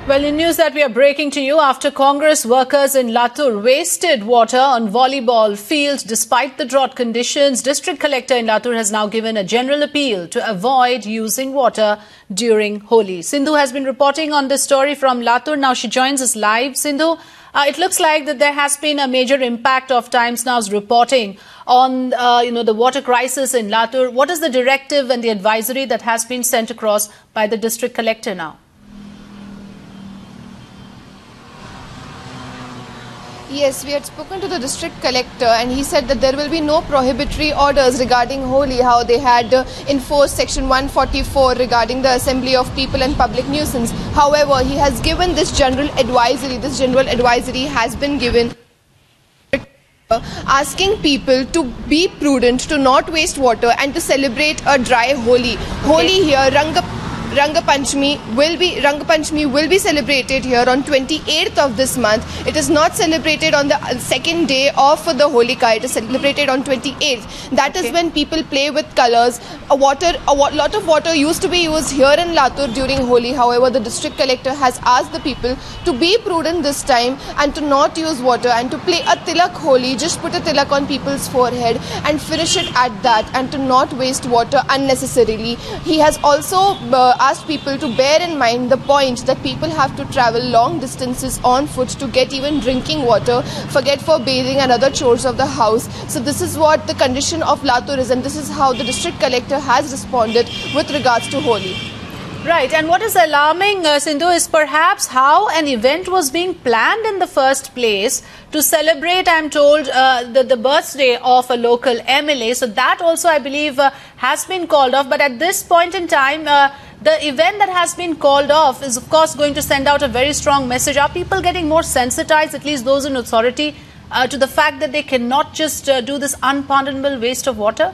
Well, in news that we are breaking to you after Congress workers in Latur wasted water on volleyball field despite the drought conditions, District Collector in Latur has now given a general appeal to avoid using water during Holi. Sindhu has been reporting on this story from Latur. Now she joins us live. Sindhu, it looks like that there has been a major impact of Times Now's reporting on the water crisis in Latur. What is the directive and the advisory that has been sent across by the District Collector now? Yes, we had spoken to the district collector and he said that there will be no prohibitory orders regarding Holi, how they had enforced section 144 regarding the assembly of people and public nuisance. However, he has given this general advisory. This general advisory has been given asking people to be prudent, to not waste water and to celebrate a dry Holi. Holi here, Ranga Panchami will be celebrated here on 28th of this month. It is not celebrated on the second day of the Holika. It is celebrated on 28th. That is when people play with colors. A lot of water used to be used here in Latur during Holi. However, the district collector has asked the people to be prudent this time and to not use water and to play a tilak Holi. Just put a tilak on people's forehead and finish it at that, and to not waste water unnecessarily. He has also asked people to bear in mind the point that people have to travel long distances on foot to get even drinking water, forget for bathing and other chores of the house. So this is what the condition of Latur is, and this is how the district collector has responded with regards to Holi. Right, and what is alarming, Sindhu, is perhaps how an event was being planned in the first place to celebrate, I'm told, the birthday of a local MLA. So that also, I believe, has been called off. But at this point in time, the event that has been called off is, of course, going to send out a very strong message. Are people getting more sensitized, at least those in authority, to the fact that they cannot just do this unpardonable waste of water?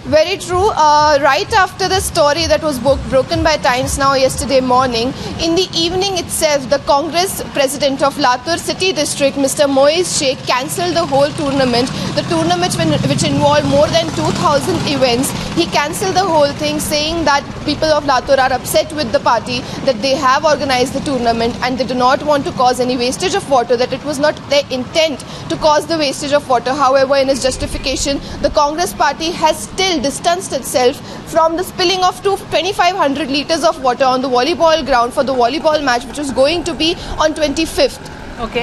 Very true. Right after the story that was broken by Times Now yesterday morning, in the evening itself, the Congress president of Latur City District, Mr. Moiz Sheikh, cancelled the whole tournament. The tournament, which involved more than 2,000 events, he cancelled the whole thing, saying that people of Latur are upset with the party, that they have organized the tournament and they do not want to cause any wastage of water, that it was not their intent to cause the wastage of water. However, in its justification, the Congress party has still distanced itself from the spilling of 2,500 litres of water on the volleyball ground for the volleyball match, which was going to be on 25th. Okay.